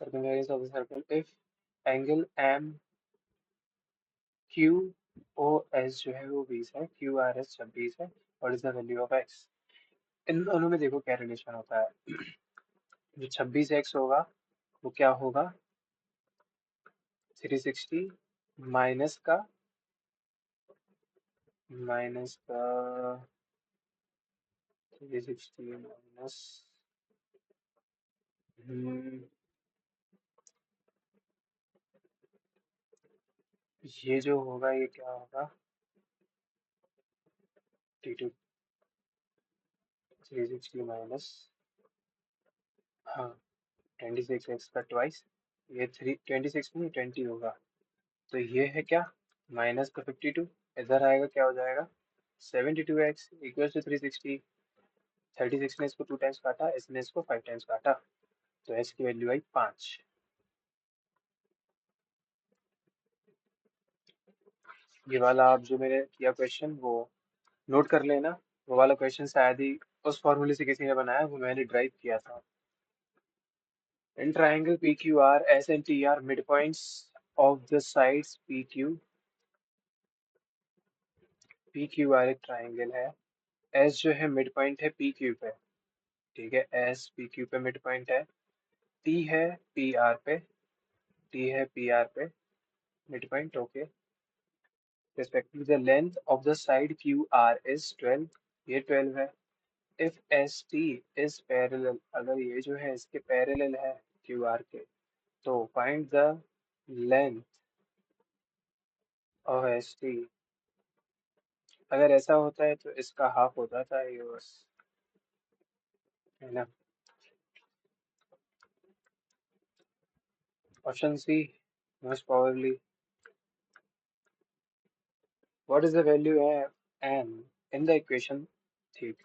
circumference of the circle if angle M Q O S जो है वो 20 है, क्यू आर एस 26 है, और is the value of X. इन दोनों में देखो क्या रिलेशन होता है। जो 26 एक्स होगा वो क्या होगा, 360 माइनस का, माइनस का 360 माइनस, ये जो होगा ये क्या होगा, T2 360 माइनस, हाँ 26 एक्स का ट्वाइस, ये 26 नहीं 20 होगा। तो ये है क्या, माइनस का 52, इधर आएगा क्या हो जाएगा 72 एक्स इक्वल टू 360। 36 ने इसको 2 टाइम्स काटा, इसने इसको 5 टाइम्स काटा, तो एक्स की वैल्यू आई 5। ये वाला आप जो मैंने किया क्वेश्चन वो नोट कर लेना। वो वाला क्वेश्चन शायद ही उस फॉर्मूले से किसी ने बनाया, वो मैंने ड्राइव किया था। In triangle P Q R S and T R mid points of the sides P Q. P Q R एक ट्राइंगल है, एस जो है मिड पॉइंट है पी क्यू पे। ठीक है, एस पी क्यू पे मिड पॉइंट है, टी है पी आर पे, टी है पी आर पे mid point. Okay, respectively the length of the side QR is 12, ये 12 है। If ST is parallel, अगर ये जो है इसके पैरेलल है QR के, तो find the length of ST। अगर ऐसा होता है तो इसका हाफ होता था ये बस, है ना। Option C most probably। What is the value of n in the equation। ठीक,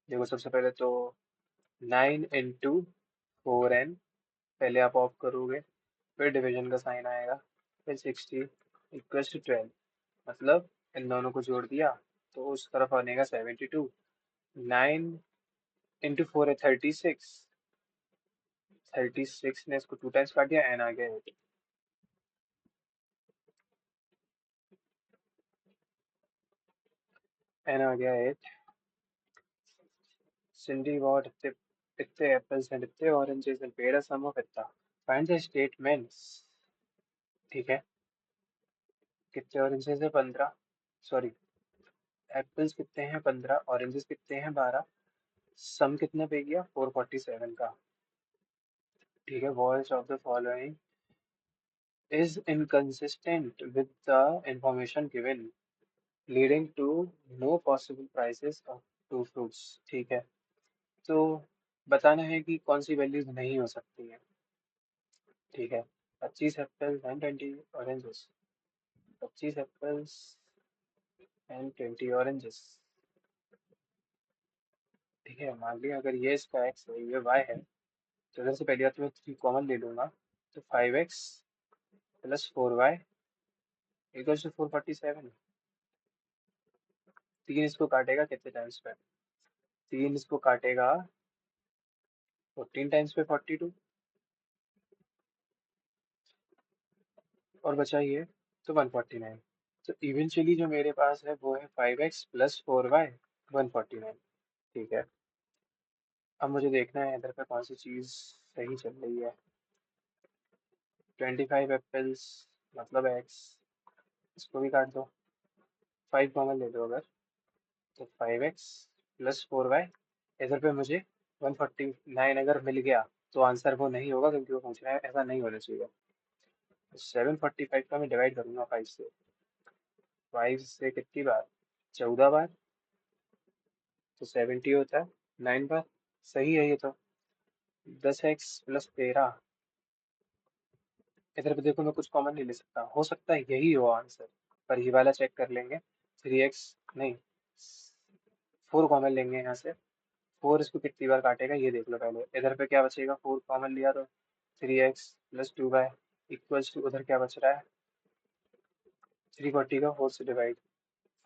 देखो सबसे पहले तो 9 into 4n, पहले आप ऑफ करोगे, फिर डिवीजन का साइन आएगा, फिर 60 इक्वल्स टू 12, मतलब इन दोनों को जोड़ दिया तो उस तरफ आनेगा 72। 9 into 4 है 36, 36 ने इसको 2 टाइम्स काट दिया, एन आ गया 8। एन आ गया 8। सिंडी वॉट, इतने इतने एप्पल्स एंड इतने ऑरेंजेस एंड पेड़ सम ऑफ इतना, फाइंड द स्टेटमेंट्स। ठीक है, कितने ऑरेंजेस है? 15। सॉरी, एप्पल्स कितने हैं? 15। ऑरेंजेस कितने हैं? 12। सम कितना पे गया? 447 का। ठीक है, voice of the following is inconsistent with the information given, leading to no possible prices of two fruits। ठीक है, तो बताना है कि कौन सी वैल्यूज नहीं हो सकती है। ठीक है, 25 apples and 20 oranges. 25 apples and 20 oranges. ठीक है, मान लिया अगर ये इसका एक्स है, ये वाई है, तो इधर से पहली बात तो मैं 3 कॉमन ले लूंगा, तो 5x plus 4y equals to 447। तीन इसको काटेगा कितने टाइम्स पे? तीन इसको काटेगा 14 टाइम्स पे 42, और बचा ये तो 149। तो इवेंचुअली जो मेरे पास है वो है 5x प्लस 4y 149। ठीक है, अब मुझे देखना है इधर पे कौन सी चीज़ सही चल रही है। 25 एप्पल्स मतलब x, इसको भी काट दो। 5 कॉमन ले लो अगर, तो 5x प्लस 4y। इधर पे मुझे 149 अगर मिल गया तो आंसर वो नहीं होगा, क्योंकि वो पूछ रहा है, ऐसा नहीं होना चाहिए। 745 का मैं डिवाइड करूंगा 5 से। 5 से कितनी बार? 14 बार, तो 70 होता है 9 बार। सही है ये तो। 10x plus 13। इधर पे देखो मैं कुछ कॉमन नहीं ले सकता, हो सकता है यही हो आंसर, पर ये वाला चेक कर लेंगे। 3x नहीं, 4 कॉमन लेंगे यहाँ से। 4 इसको कितनी बार काटेगा ये देख लो पहले। इधर पे क्या बचेगा? 4 कॉमन लिया तो 3x plus 2y equals to, उधर क्या बच रहा है? 340 का 4 से डिवाइड।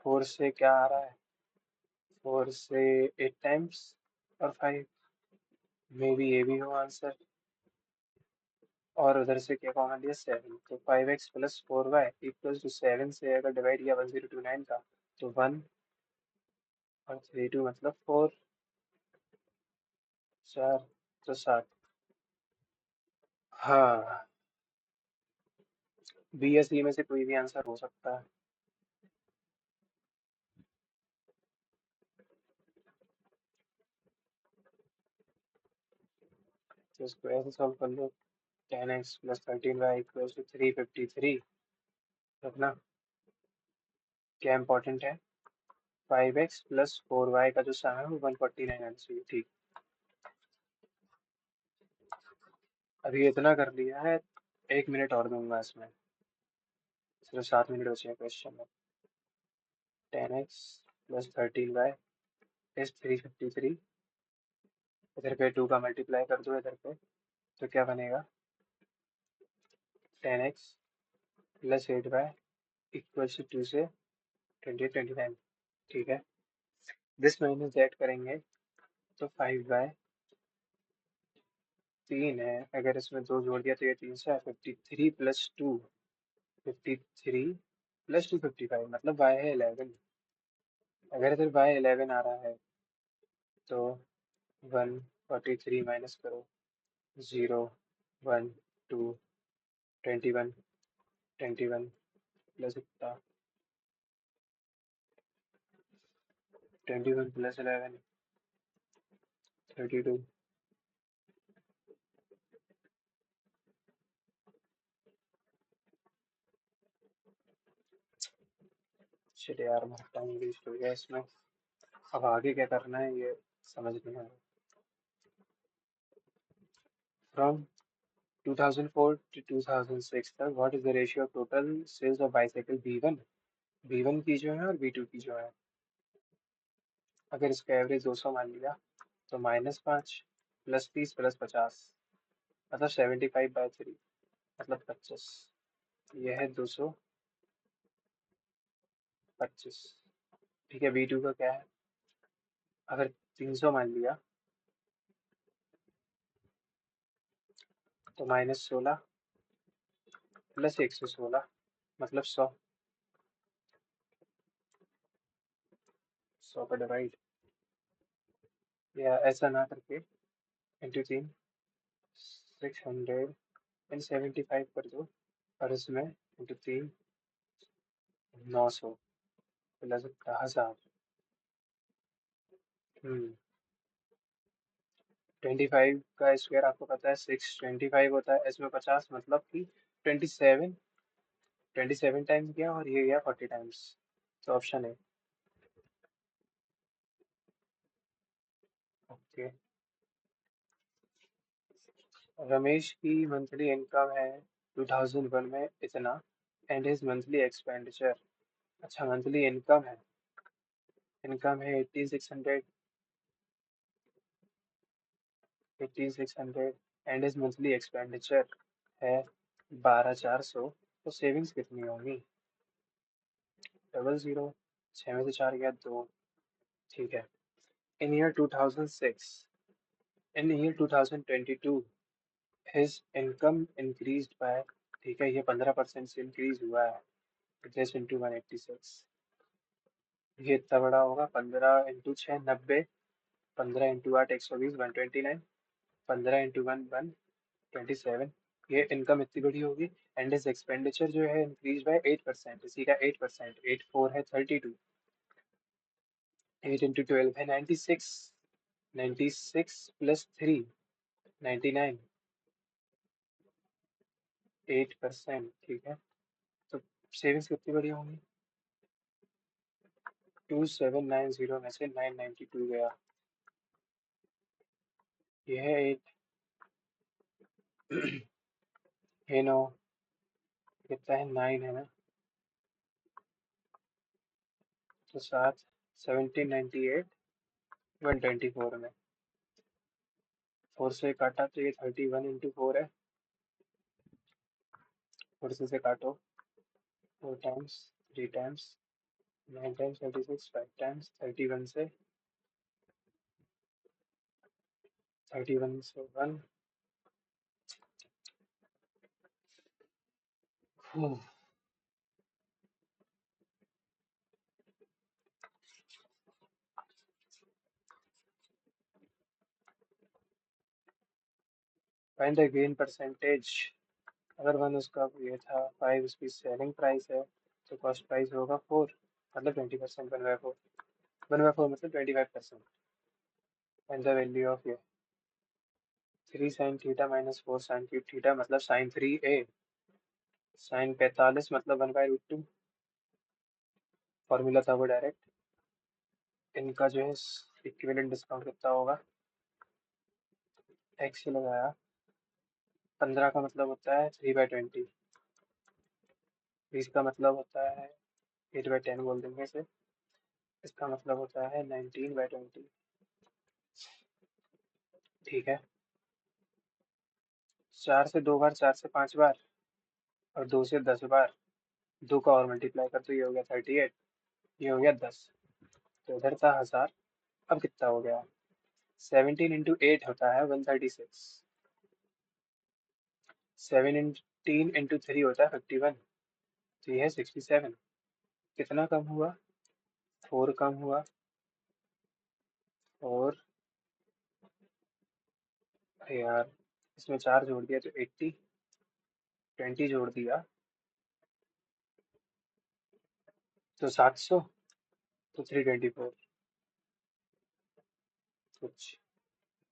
4 से क्या आ रहा है? 4 से 8 टाइम्स और 5। मे बी ये भी हो आंसर। और उधर से क्या कॉमन लिया? 7। तो 5x plus 4y equals to 7 से अगर डिवाइड किया 1029 का, तो 1 और 32 मतलब 4। 4 तो 7। हाँ, बी या सी में से कोई भी आंसर हो सकता है। तो इसको ऐसे सॉल्व कर लो। 10x plus 13y equals to 353 रखना। क्या इंपॉर्टेंट है? 5x प्लस 4y का जो सम है वो 149 आना चाहिए। ठीक, अभी इतना कर लिया है, 1 मिनट और दूंगा इसमें, सिर्फ 7 मिनट बचे हैं क्वेश्चन में। 10x plus 13y is 353। इधर पे 2 का मल्टीप्लाई कर दो इधर पे, तो क्या बनेगा? 10x plus 8y equals to 2 से 29। ठीक है, दिस माइनस दैट करेंगे तो 5y 3 है, अगर इसमें 2 जोड़ दिया तो ये 3 से 53 प्लस 2, 53 प्लस 2 55, मतलब y है 11। अगर इधर y 11 आ रहा है तो 143 माइनस करो, 0 1 2 21 21 प्लस इतना 21 प्लस 11 32। चलिए यार, बहुत टाइम वेस्ट हो गया इसमें। अब आगे क्या करना है ये समझ नहीं आ रहा। फ्रॉम 2004 to 2006 तक what is the ratio of total sales of bicycle B1, B1 की जो है और B2 की जो है। अगर इसका एवरेज 200 मान लिया, तो -5 प्लस 30 प्लस 50 मतलब 75/3 मतलब 25। यह है 225। ठीक है, B2 का क्या है? अगर 300 मान लिया तो -16 प्लस 116 मतलब 100। 100 का डिवाइड, या ऐसा ना करके इंटू 3, 675 कर दो, और इसमें इंटू 3 900 प्लस 10,000। 25 का स्क्वायर आपको पता है 625 होता है, इसमें 50 मतलब कि 27। 27 टाइम्स गया और ये गया 40 टाइम्स। तो ऑप्शन है। ओके। रमेश की मंथली इनकम है 2001 में इतना, एंड हिज मंथली एक्सपेंडिचर। अच्छा, मंथली इनकम है। इनकम है 8600। 8600 एंड हिज मंथली एक्सपेंडिचर है 12400। तो सेविंग्स कितनी होगी? 00। 6 में से 4 गया 2। ठीक है। In year 2006, in year 2022 his income increased by. ठीक है, ये 15% से इंक्रीज हुआ है। Just into 186। ये इतना बड़ा होगा। 15 इंटू 6 90। 15 इंटू 8 120 129। 15 इंटू 1 127। ये इनकम इतनी बड़ी होगी। एंड इस एक्सपेंडिचर जो है इंक्रीज बाय 8%। इसी का 8%। 8 4 है 32। 8 इंटू 12 है 96। 96 प्लस 3 99। 8%। ठीक है। तो सेविंग्स कितनी बड़ी होंगी? 2790 में से 992 गया। ये है 8। ये 9। कितना है? 9 है ना। तो 7। 1798। 124 में 4 से काटा तो ये 31 इंटू 4 है। 4 से काटो। 4 टाइम्स। 3 टाइम्स। 9 टाइम्स 36। 5 टाइम्स 31 से। 31 से 1। Find the gain percentage. अगर 1 उसका ये था, 5 उसकी सेलिंग प्राइस है, तो कॉस्ट प्राइस होगा 4। मतलब 20%। 1/4। 1/4 मतलब 25%। एंड द वैल्यू ऑफ ये 3 sine theta minus 4 sine cube theta मतलब साइन 3a। साइन 45 मतलब 1/√2। फॉर्मूला था वो डायरेक्ट। इनका जो है इक्विवेलेंट डिस्काउंट कितना होगा? एक्स से लगाया। 15 का मतलब होता है 3/20। 20 का मतलब होता है 8/10 बोल देंगे इसे। इसका मतलब होता है 19/20। ठीक है। 4 से 2 बार, 4 से 5 बार और 2 से 10 बार। 2 का और मल्टीप्लाई कर तो ये हो गया 38। ये हो गया 10। तो इधर था 1000। अब कितना हो गया? 17 इंटू 8 होता है 136। 17 इंटू 3 होता है 51। तो ये है 67। कितना कम हुआ? 4 कम हुआ। और अरे यार, इसमें 4 जोड़ दिया तो 80। 20 जोड़ दिया तो 700। तो 324। कुछ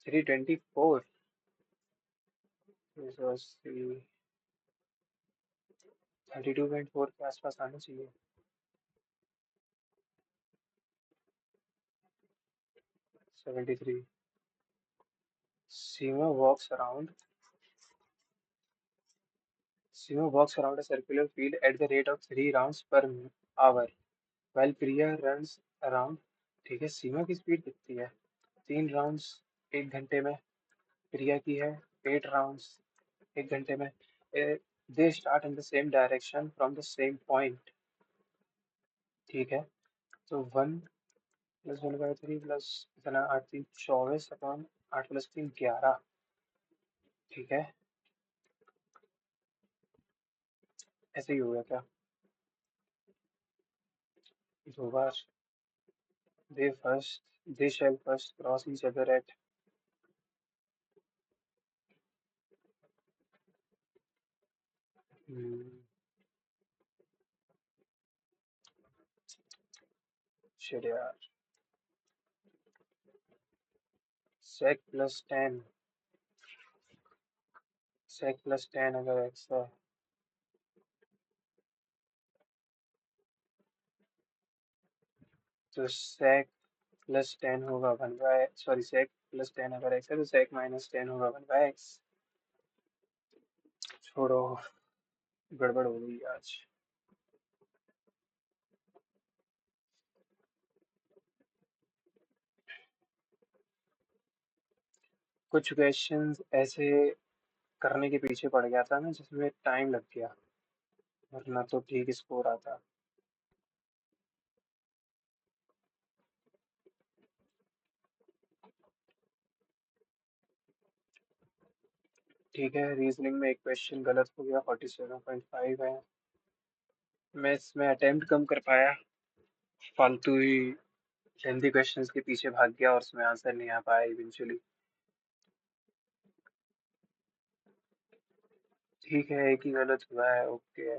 324। 32.4 के आसपास आना चाहिए। 73। Seema walks around. Seema walks around a circular field at the rate of 3 rounds per hour while Priya runs around। ठीक है, सीमा की स्पीड कितनी है? 3 राउंड्स 1 घंटे में। प्रिया की है 8 राउंड्स 1 घंटे में। They start in the same direction from the same point. ठीक है। तो 1 + 1/3 प्लस इतना 8 3 24 अपॉन 8 + 3 11। ठीक है। ऐसे ही होगा क्या? 2 बार। They shall first cross each other at. Shit यार। सेक प्लस 10, सेक प्लस 10 अगर एक्स है तो सेक प्लस 10 होगा 1 बाय, सॉरी सेक प्लस 10 अगर एक्स है तो सेक माइनस 10 होगा 1/x। छोड़ो, गड़बड़ हो गई आज। कुछ क्वेश्चंस ऐसे करने के पीछे पड़ गया था ना जिसमें टाइम लग गया, वरना तो ठीक स्कोर आता। ठीक है, रीजनिंग में एक क्वेश्चन गलत हो गया, 47.5 है। मैं इसमें अटेम्प्ट कम कर पाया, फालतू ही लेंथी क्वेश्चंस के पीछे भाग गया और उसमें आंसर नहीं आ पाया इवेंचुअली। ठीक है, एक ही गलत हुआ है, ओके।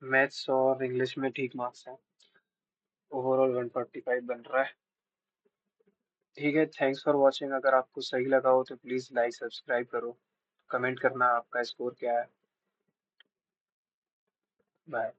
मैथ्स और इंग्लिश में ठीक मार्क्स हैं, ओवरऑल 145 बन रहा है। ठीक है, थैंक्स फॉर वॉचिंग। अगर आपको सही लगा हो तो प्लीज़ लाइक सब्सक्राइब करो, कमेंट करना आपका स्कोर क्या है। बाय।